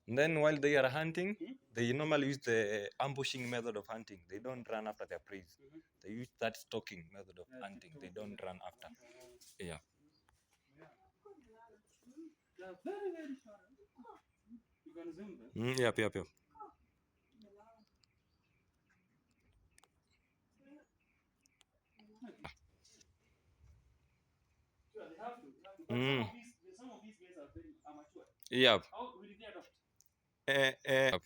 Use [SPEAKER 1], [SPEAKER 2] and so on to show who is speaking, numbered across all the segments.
[SPEAKER 1] And then while they are hunting, they normally use the ambushing method of hunting. They don't run after their prey. They use that stalking method of hunting. They don't run after. Yeah. Yep, yep, yep. Some of these guys are very amateur. Yep. How will they adopt? Yep.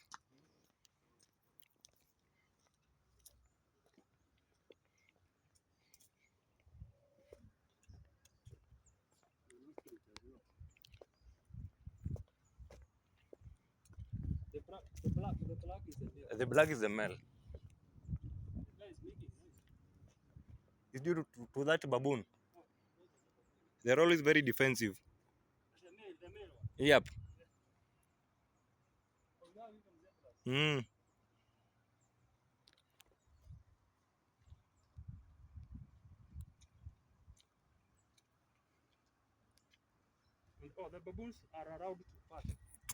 [SPEAKER 1] The black is the male. It's due to that baboon. They're always very defensive. Yep. Mm. Oh, the baboons are allowed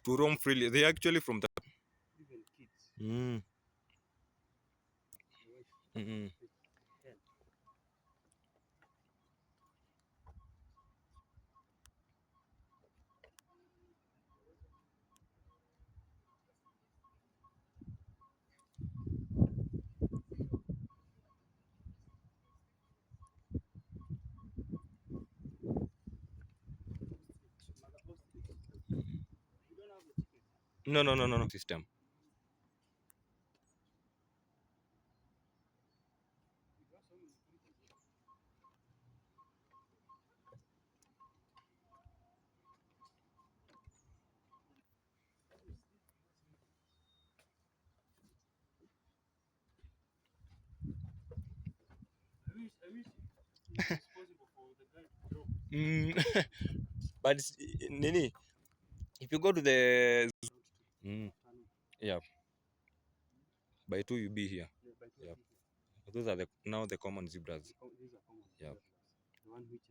[SPEAKER 1] to roam freely. They're actually from the even kids. Mm. No system. I wish it was possible for the guy to drop. But Nini, if you go to the yeah, by two you be here. Yeah, those are now the common zebras. Yeah. The one which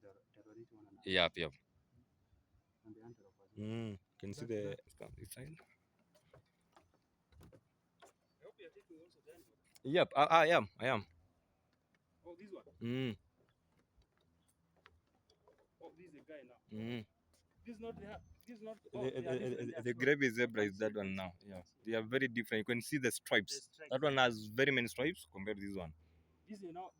[SPEAKER 1] yep, yep. Can you see the side? Yep, I am. Oh, this one. Oh, this is a guy now. This is not the gravy zebra is that one now. Yeah, they are very different. You can see the stripes. That one has very many stripes compared to this one. This is now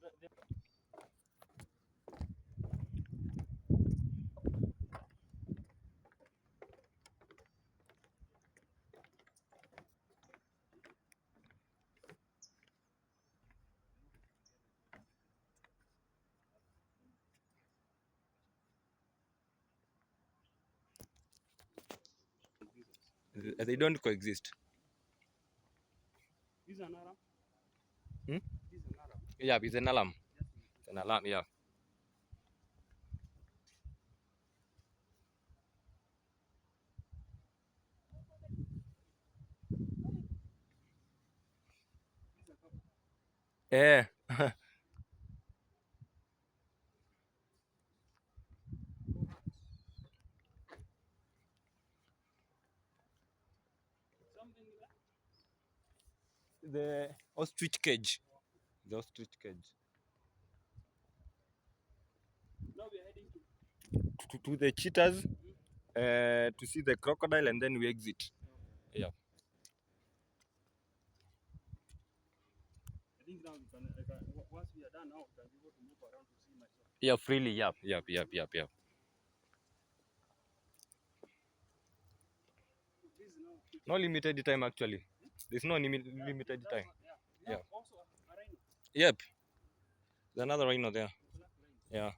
[SPEAKER 1] they don't coexist. This is an alarm. This is an alarm. Yeah, it's an alarm. It's an alarm. Yeah. Eh. The ostrich cage. The ostrich cage. Now we are heading to the cheetahs, to see the crocodile, and then we exit. Yeah. I think now we can, once we are done now, we can be able to move around to see myself. Yeah, freely. Yep. No limited time actually. There's no limited time. Yeah. Also a rhino. Yep. There's another rhino there. Yeah.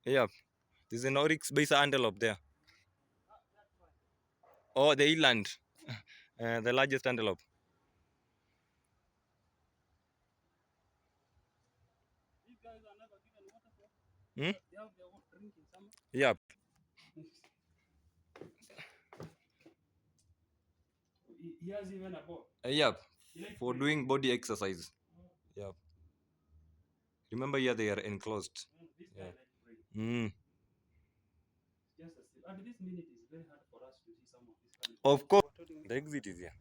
[SPEAKER 1] Yep. There's an oryx base antelope there. Oh, the eland. The largest antelope. These guys are never given water for. They have their own drink in summer. Yep. He has even a boat. Yep. for doing body exercise. Yeah. Remember here they are enclosed. Yeah. Mm. Of course. The exit is here.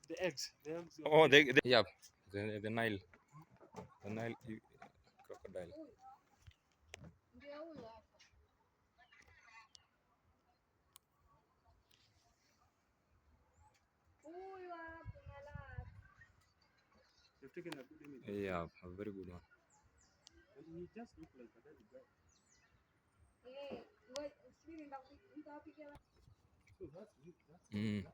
[SPEAKER 2] The eggs. The eggs.
[SPEAKER 1] Oh, yeah. The Nile. The Nile crocodile.
[SPEAKER 2] They've taken a good image.
[SPEAKER 1] Yeah, a very good one.
[SPEAKER 2] And he just looked like a daddy guy. So that's good. That's
[SPEAKER 1] Mm.